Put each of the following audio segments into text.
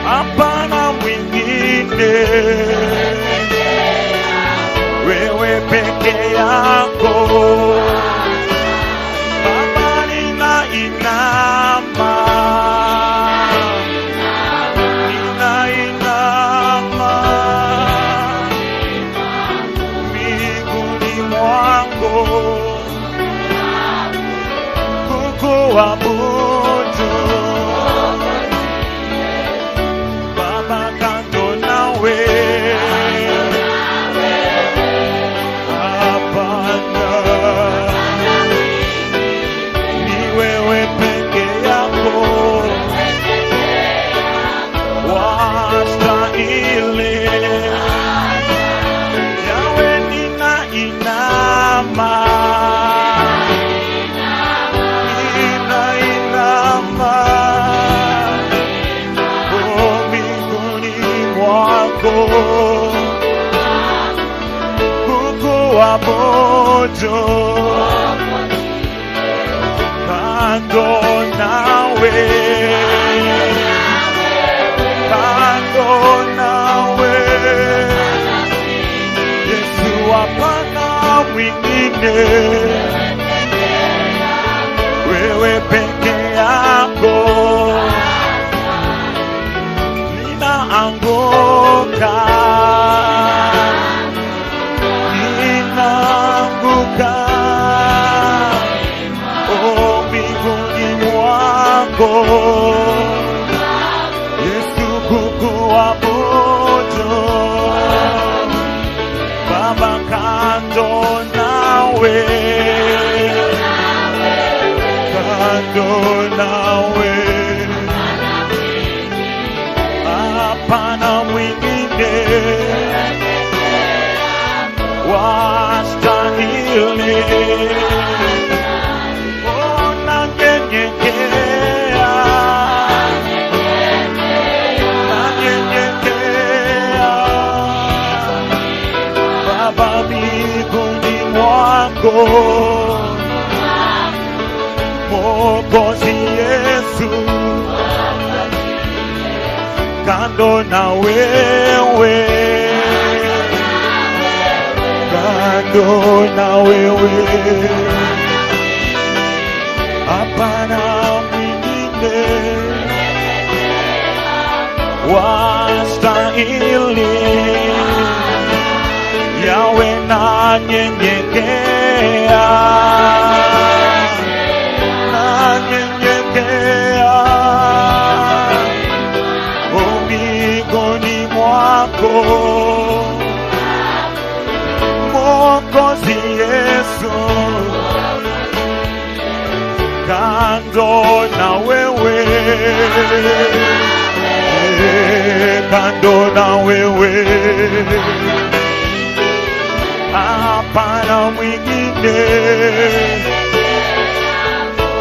hapana mwingine, wewe peke yako. Baba, ninainama miguuni mwako kukuabudu. Baba, kando nawe hapana, ni wewe peke yako wastahili. Yawe, ninainama kukuabudu. Kando nawe, kando nawe Yesu, hapana mwingine, wewe peke yako. Ninaanguka, ninaanguka miguuni mwako Yesu, kukuabudu. Baba, kando nawe, kando nawe hapana mwingine wastahili. Oh, nanyenyekea, nanyenyekea Baba, miguuni mwako Mwokozi Yesu, kando na wewe, kando na wewe hapana mwingine wastahili. Yawe, nanyenyekea, nanyenyekea miguuni mwako Mwokozi Yesu, kando na wewe, kando na wewe hapana mwingine,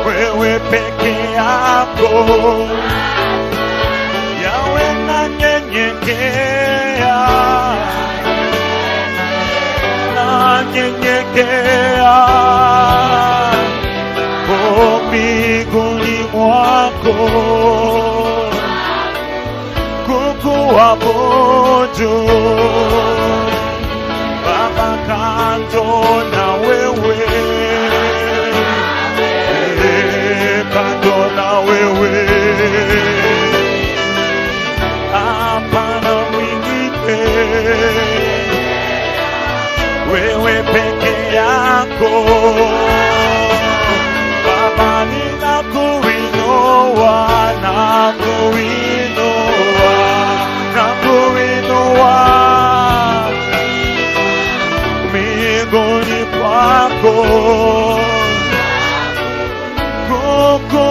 wewe peke yako. Yawe, nanyenyekea, nanyenyekea miguuni mwako kukuabudu. Baba, kando na wewe, kando na wewe hapana mwingine, wewe peke yako. Baba, ninakuinua, nakuinua, nakuinua miguuni mwako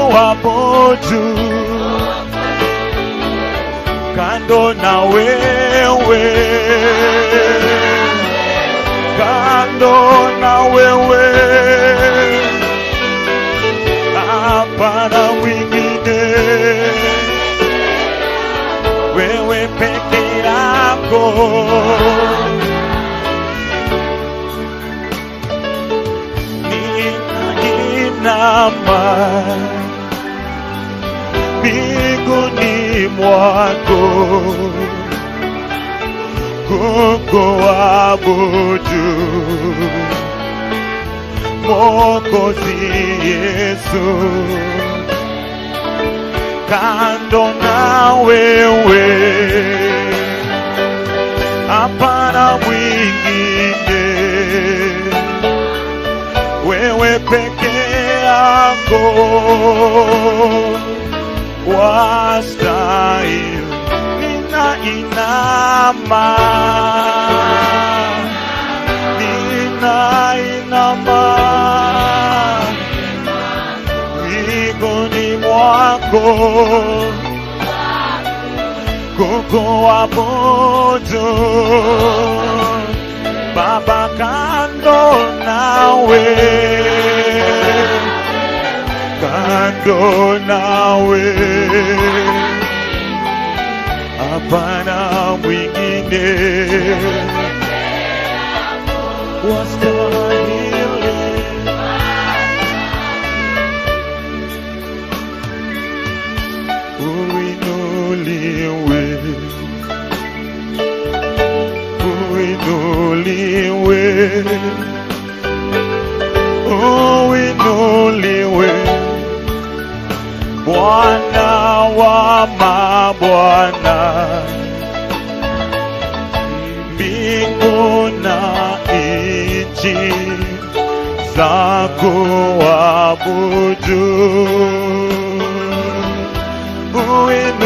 kukuabudu. Kando na wewe, kando na wewe hapana mwingine, wewe peke yako. Ninainama miguuni mbinguni mwako kukuabudu Mwokozi Yesu. Kando na wewe hapana mwingine, wewe peke yako wastahili. Ninainama mbinguni mwako kukuabudu Baba. Kando nawe hapana mwingine wastahili. Uinuliwe, uinuliwe, uinuliwe, Bwana wa mabwana. Mbingu na nchi zakuabudu.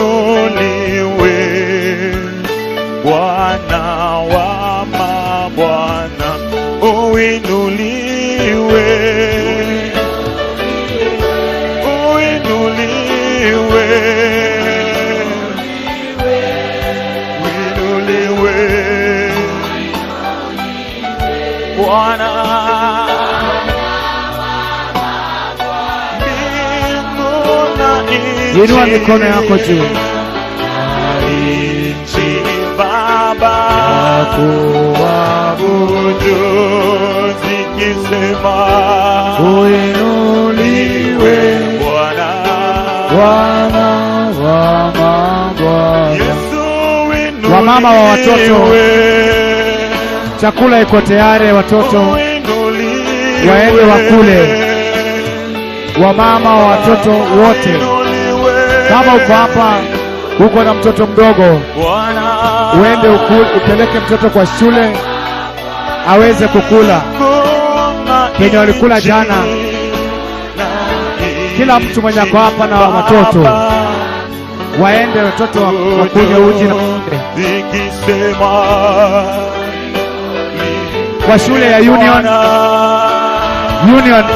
Uinuliwe, Bwana wa mabwana. Uinuliwe, uinuliwe, uinuliwe, Bwana. Inua mikono yako juu. Nchi Baba kuabudu zikisema uinuliwe Bwana, Bwana wa mabwana. Yesu uinuliwe. Wamama wa watoto, chakula iko tayari, watoto waende wakule. Wamama wa watoto wote, kama uko hapa uko na mtoto mdogo, uende upeleke mtoto kwa shule aweze kukula kenye walikula jana. Kila mtu mwenye ako hapa na watoto waende, watoto wakunywe uji na kwa shule ya Union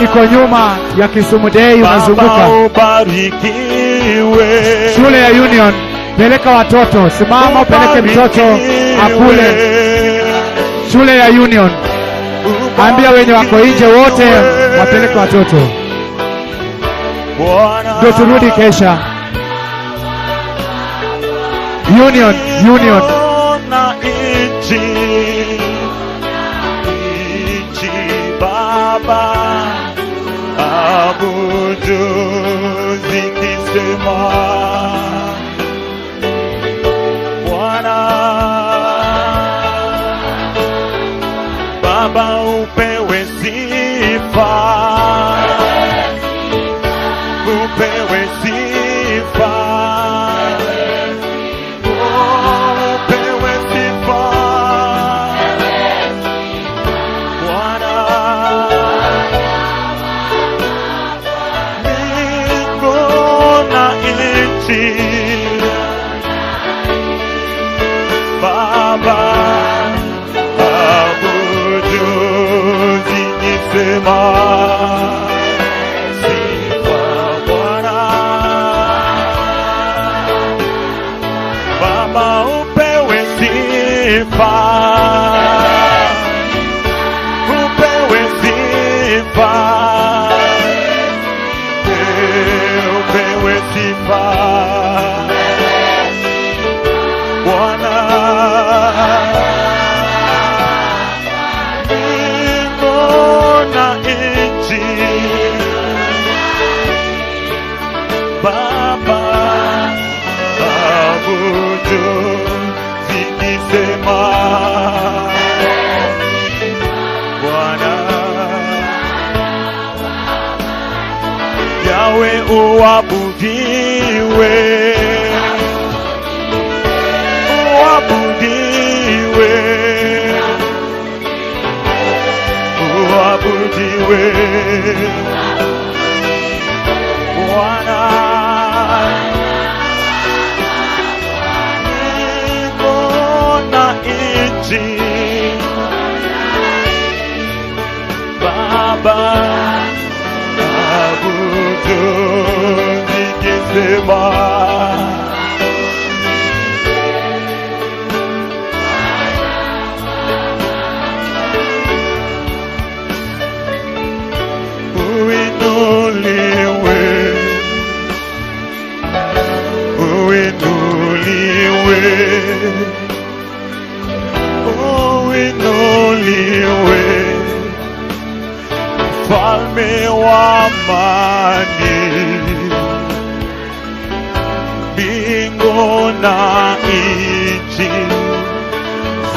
iko nyuma ya Kisumu Day, unazunguka shule ya Union. Peleka watoto, simama upeleke mtoto akule shule ya Union. Ambia wenye wako nje wote wapeleke watoto, ndio turudi kesha. Union Baba abudu zikisema Bwana. Baba upewe sifa, upewe sifa, upewe sifa Bwana. Baba abudu zikisema sifa Bwana. Baba upewe sifa, upewe sifa, upewe sifa Bwana. Mbingu na nchi Baba uabudiwe, uabudiwe, uabudiwe, Bwana. Mbingu na nchi, Baba, abudu nikisema, uinuliwe, uinuliwe, uinuliwe, Mfalme wa amani. Mbingu na nchi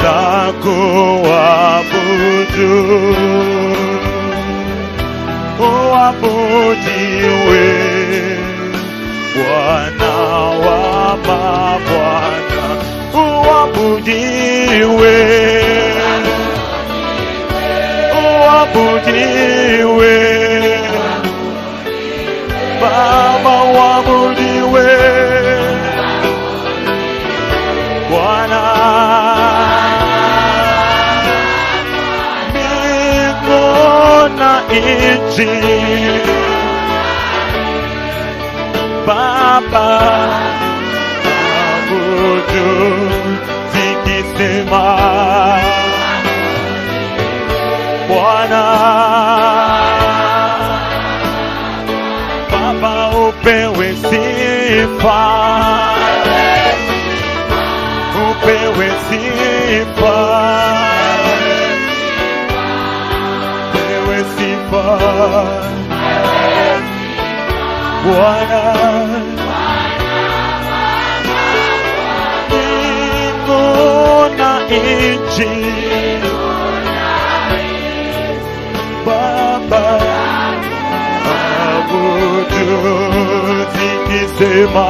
zakuabudu, uabudiwe, Bwana wa mabwana, uabudiwe, uabudiwe, Baba uabudiwe, Bwana. Mbingu na nchi, Baba, abudu zikisema, Bwana. Baba upewe sifa, upewe sifa, upewe sifa, Bwana. Mbingu na nchi, Baba, abudu zikisema,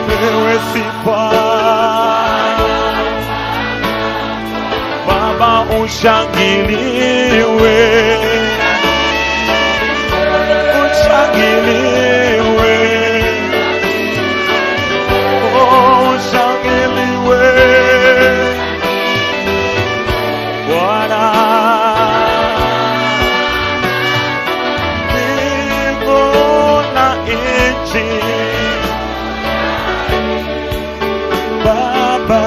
wewe sifa, Baba ushangiliwe, ushangiliwe, oh ushangiliwe, Bwana. Mbingu na nchi, Baba,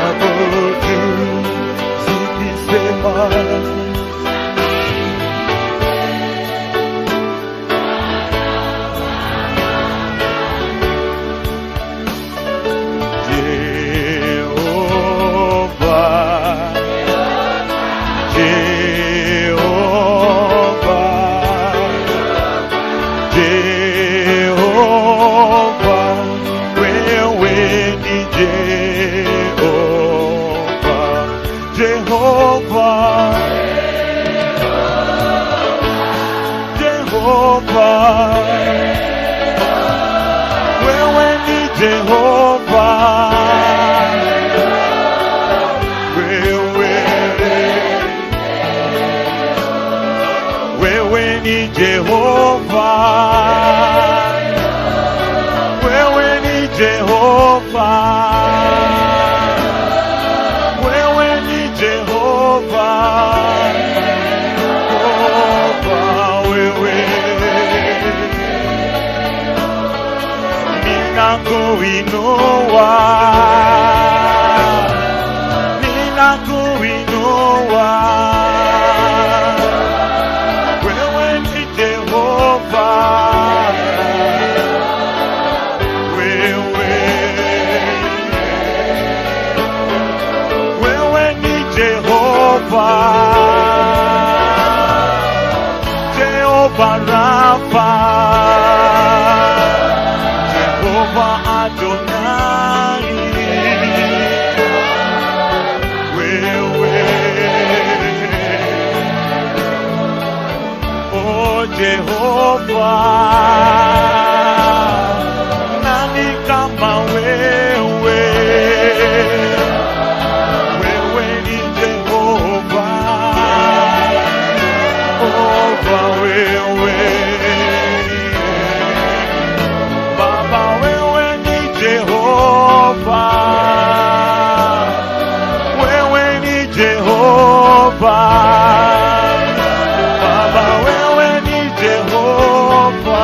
abudu zikisema, wewe ni Jehova, wewe ni Jehova, wewe ni Jehova, wewe ni Jehova, ninakuinua, ninakuinua, wewe ni Jehova, wewe ni Jehova, Jehova Rafa, Jehova Adonai, wewe, oh Jehova, nani kama wewe? Wewe ni Jehova, Jehova wewe. Baba wewe ni Jehova, wewe ni Jehova. Baba wewe ni Jehova,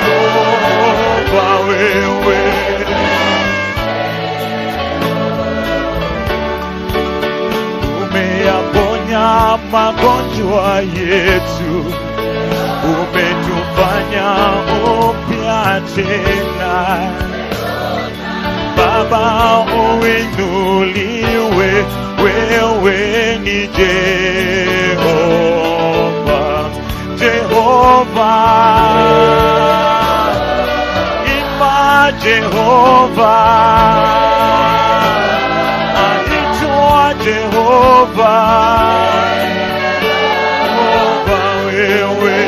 Jehova wewe. Umeyaponya magonjwa yetu, umetufanya upya tena. Baba uinuliwe, wewe ni Jehova, Jehova. Imba Jehova, aitwa Jehova, Jehova wewe.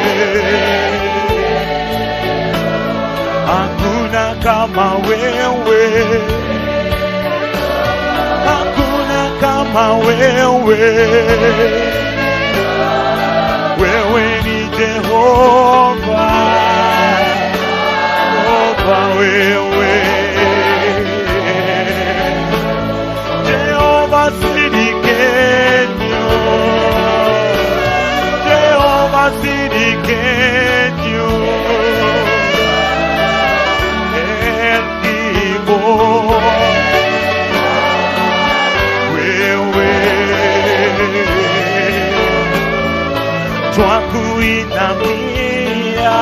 Hakuna kama wewe, hakuna kama wewe. Wewe ni Jehova, Jehova wewe. Jehova Siddiqenu, Jehova Siddiqenu. Twakuinamia,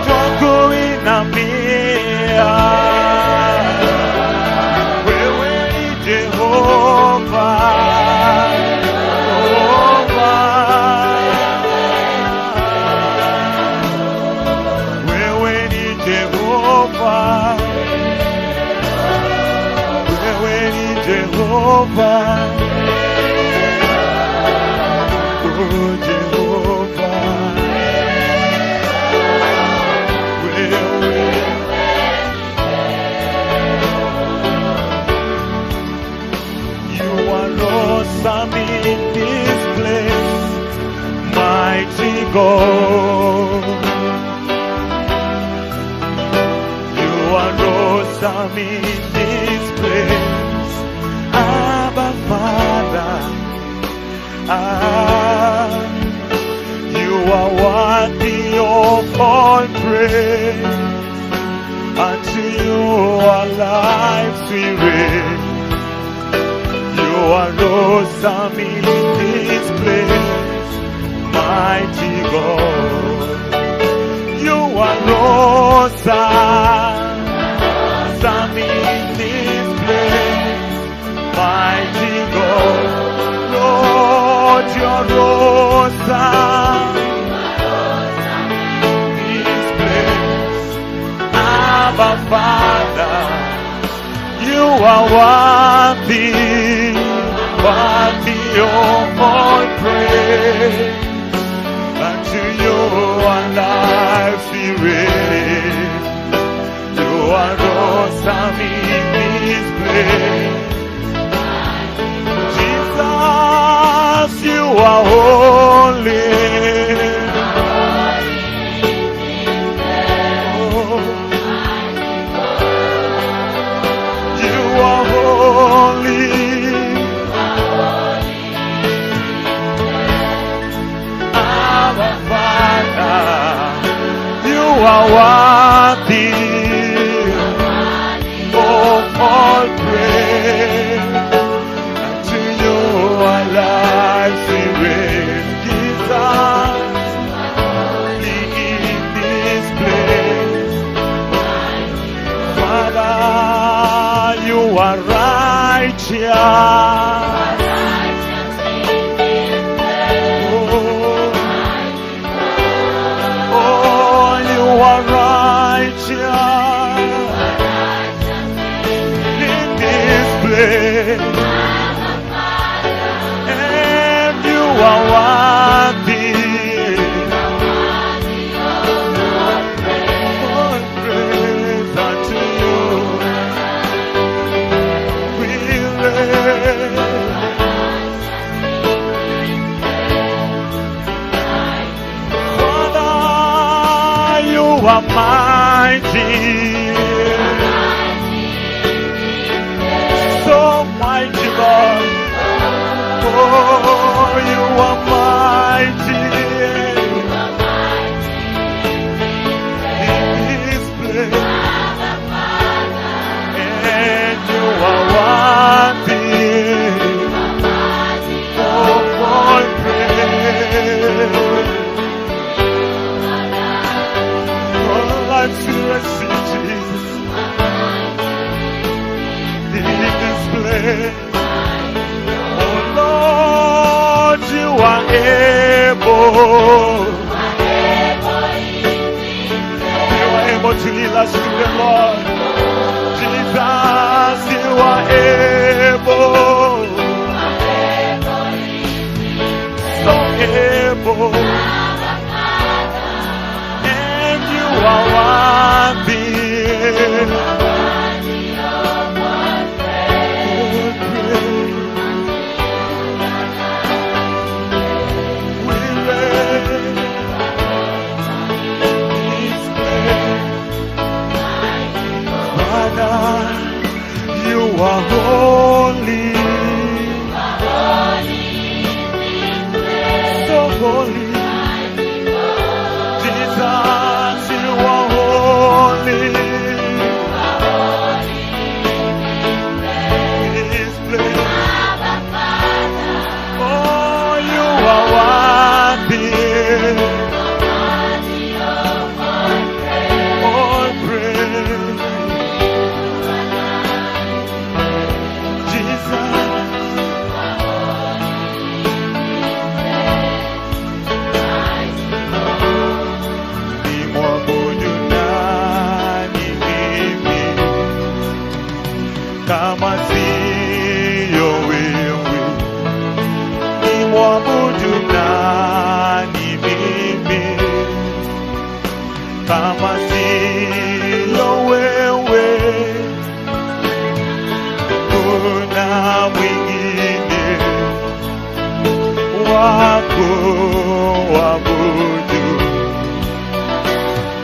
twakuinamia. Wewe ni Jehova, Jehova. Wewe ni Jehova, wewe ni Jehova. Jehovah, you are awesome in this place, mighty God. You are awesome in this place, Abba Father. You are worthy of all praise. Unto you our lives we raise. You are awesome in this place, mighty God. You are awesome in this place, mighty God. Lord, you're awesome in this place. Abba Father, you are worthy, worthy of all praise. Unto you our lives we raise. You are awesome in this place. You are holy. Oh, you are holy. Our Father, you are worthy of all praise. To you our lives we raise. Jesus, in this place. Father, you are righteous. Oh, you are righteous in this place. And you are one. are mighty, so mighty, Lord. Oh, you are mighty in this place, and you are worthy of all praise. All I feel is Jesus in this place. Oh Lord, you are able. You are able to heal us through the Lord. Jesus, you are able. So able. And you are worthy. You are holy, so holy. Jesus, you are holy. In this place, oh, you are worthy. All praise. Kama siyo wewe, nimwabudu nani mimi? Kama siyo wewe, kuna mwingine wako wabudu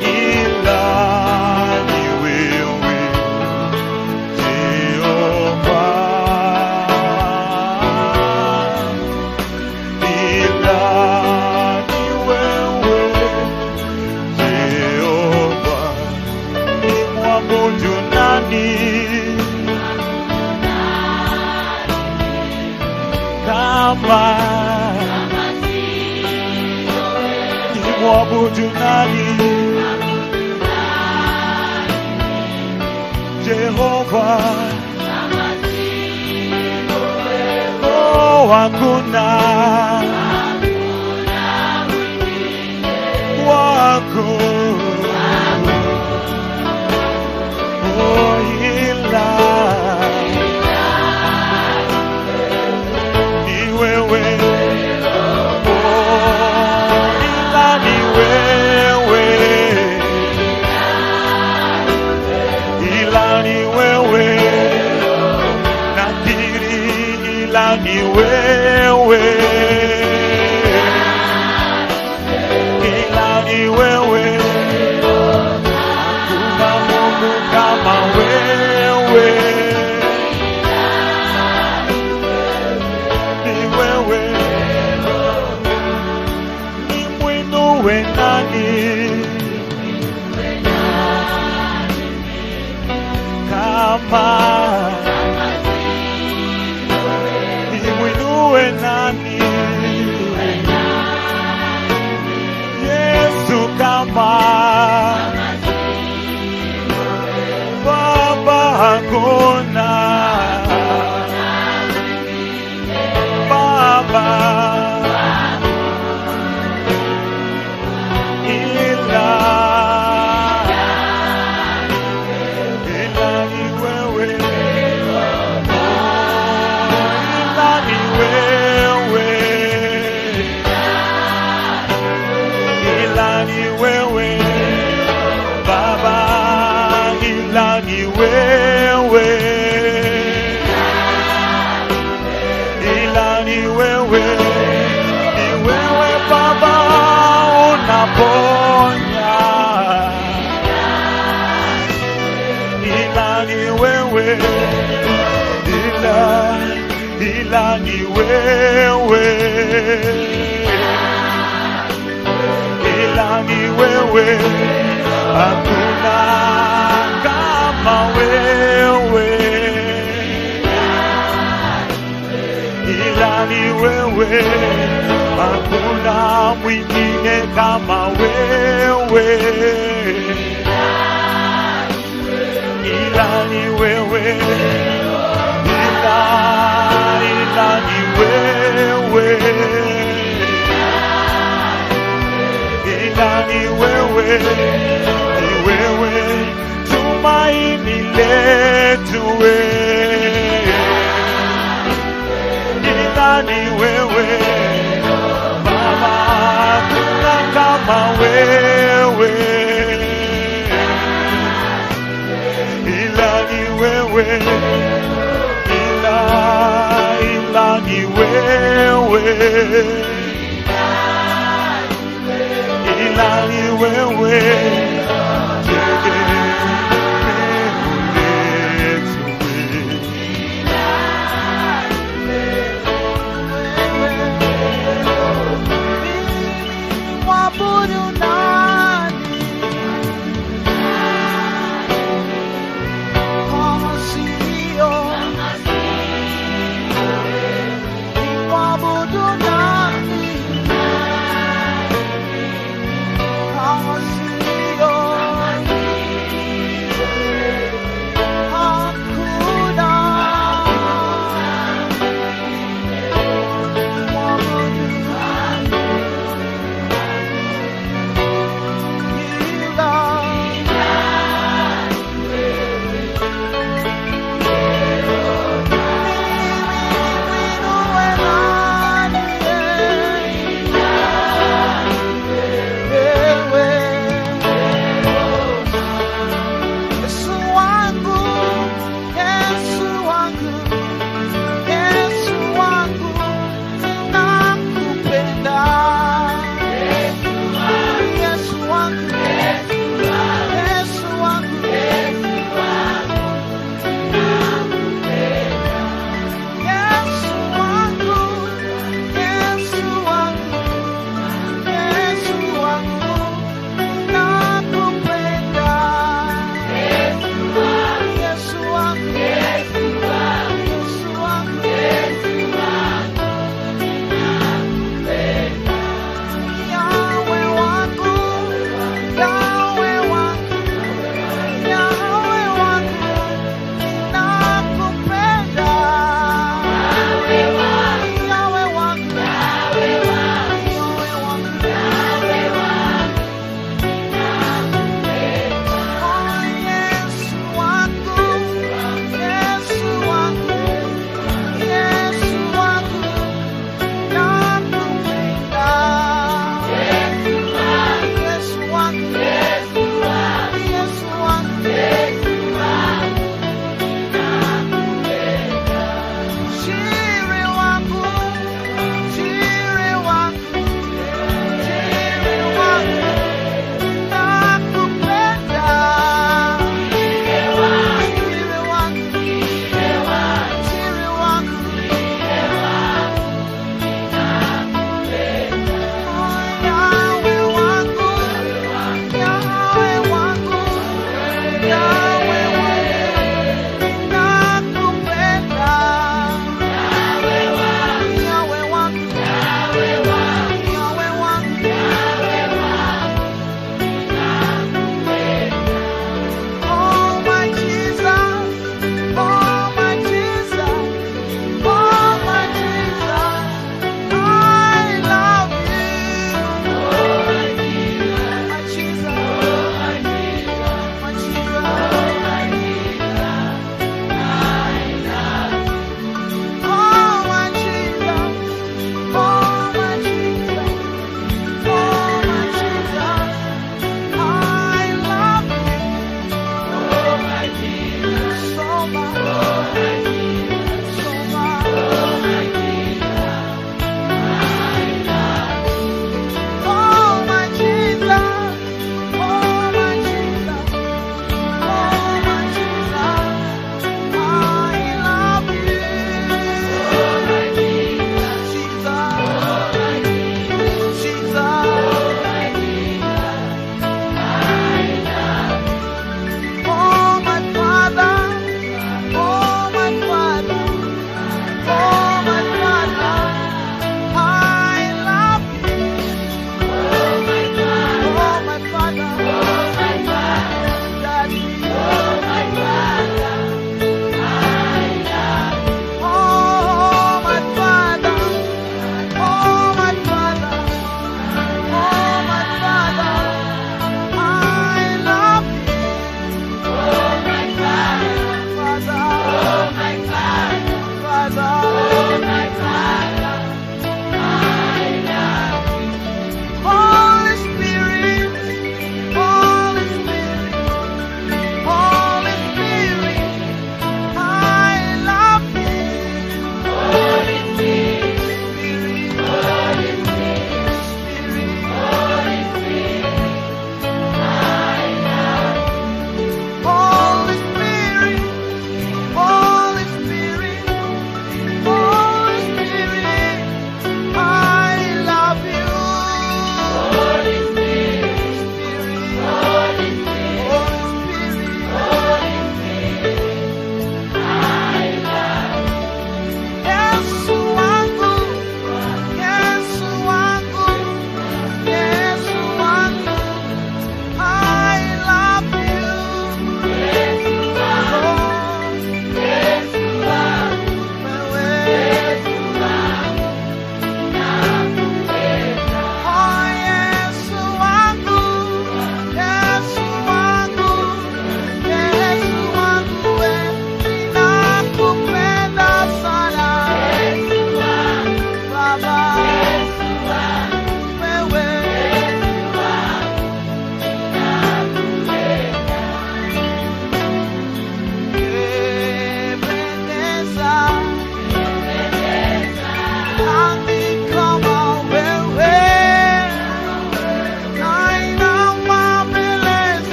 ila ni wewe. Nimwabudu nani? Jehova. Oh, hakuna wako. Oh, ila ni wewe. Ni wewe, ila ni wewe, hakuna Mungu kama wewe. Ni wewe, nimwinue nani kama nani? Yesu kama Baba hakuna Baba ila ni wewe. Ila ni wewe. Ila ni wewe Baba, ila ni wewe. Ila ni wewe. Ni wewe Baba unaponya. ila ni wewe, ila ni wewe, hakuna kama wewe, ila ni wewe, hakuna mwingine kama wewe, ila ni wewe, ila ni wewe, ila ni wewe, ni wewe tumaini letu, ila ni wewe Baba, hakuna kama wewe, ila ni wewe, ila ni wewe, ila ni wewe,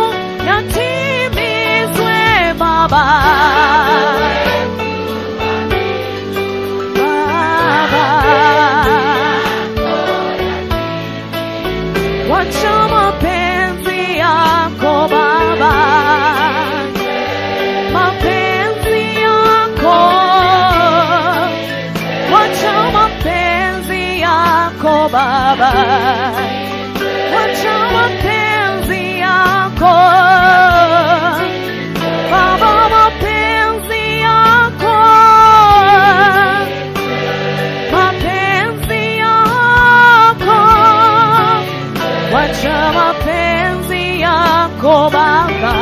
yatimizwe Baba. Baba, wacha mapenzi yako Baba, mapenzi yako, mapenzi yako, wacha mapenzi yako Baba,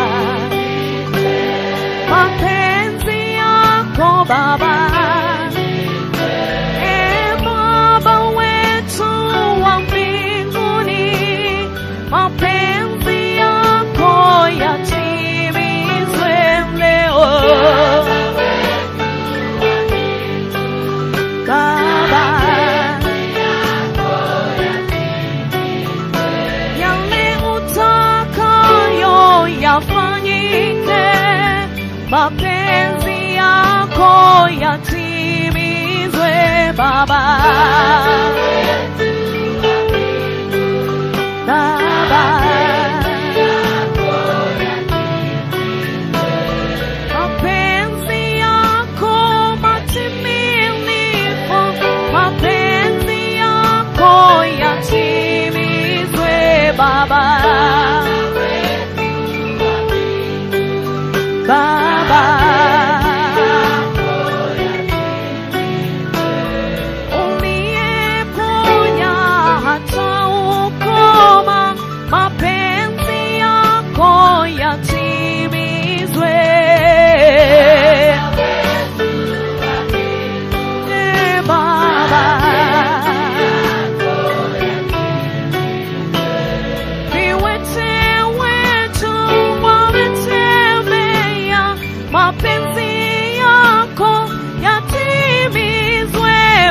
mapenzi yako Baba. Mapenzi yako yatimizwe Baba, Baba, mapenzi yako matimilifu, mapenzi yako yatimizwe Baba, Baba, only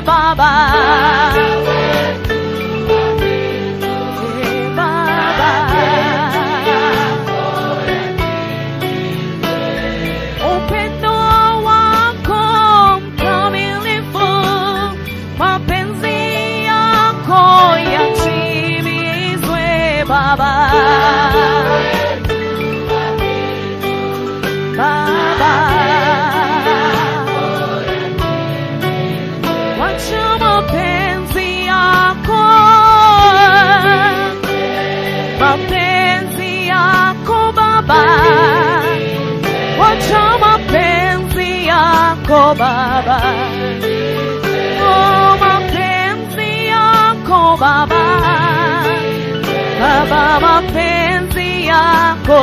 Baba. Upendo wako mkamilifu, mapenzi yako yatimizwe Baba. Baba, wacha mapenzi yako, mapenzi yako Baba, wacha mapenzi yako Baba, oh mapenzi yako Baba, Baba mapenzi yako,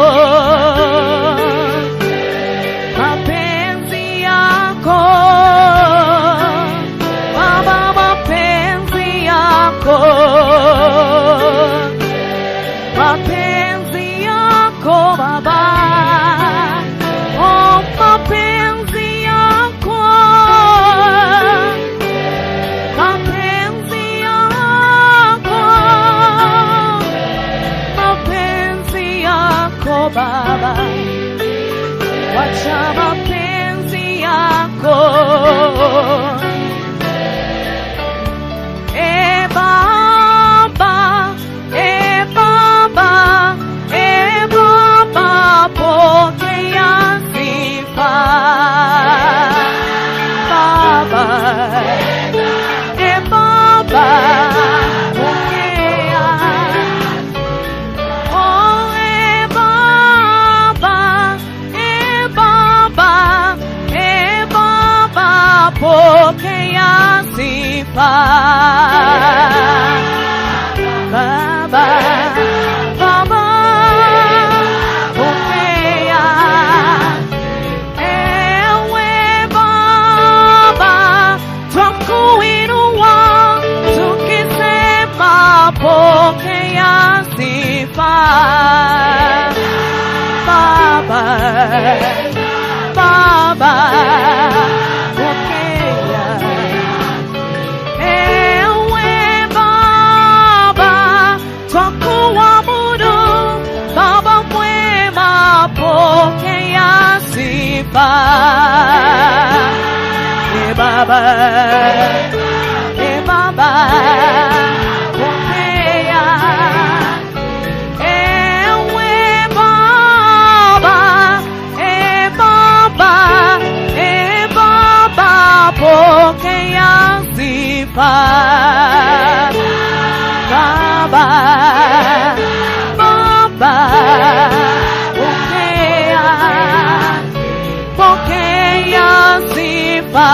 mapenzi yako Baba, mapenzi yako, mapenzi yako Baba, oh mapenzi yako, mapenzi yako, mapenzi yako Baba, wacha mapenzi yako. Baba, Baba, Baba, pokea sifa. Baba, Baba, pokea. Oh, Baba, Baba, Baba, pokea sifa. Baba, Baba, pokea. Ewe Baba, twakuinua tukisema pokea sifa. Baba, Baba, pokea. Ewe Baba, twakuabudu Baba mwema, pokea sifa. Baba, Baba, pokea. Ewe Baba, Baba, Baba, pokea sifa. Baba, Baba, pokea, pokea sifa.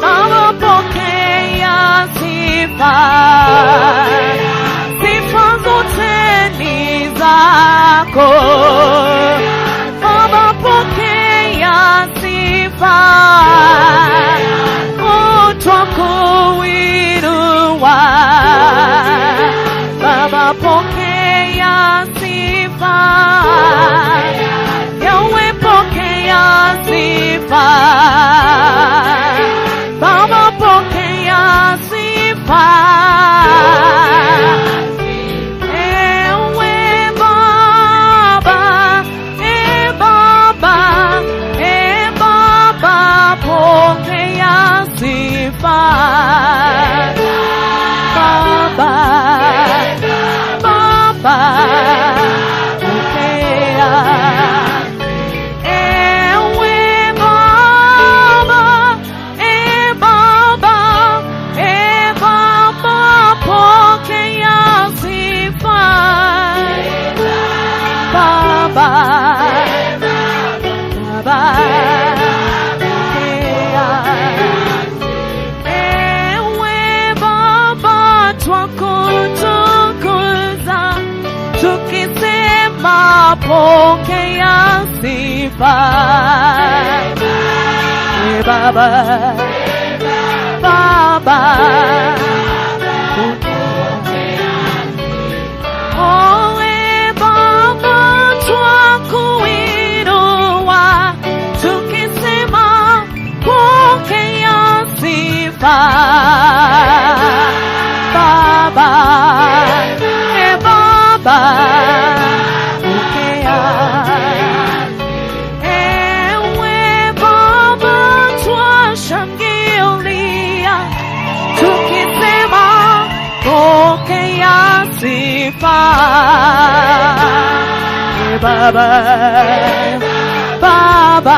Baba, pokea sifa. Sifa zote ni zako Baba, pokea sifa. Twakuinua Baba, pokea sifa. Yawe, pokea sifa. Baba, pokea sifa. Ewe Baba, Baba, Baba, pokea sifa. Baba, Baba, pokea. Ewe Baba, Baba, Baba, pokea sifa. Baba, Baba, pokea. Ewe Baba, twakutukuza tukisema pokea sifa. Baba, Baba, oh, Baba, twakuinua tukisema pokea sifa. sifa. Baba, Baba, pokea. Ewe Baba, twashangilia tukisema pokea sifa. Baba, Baba,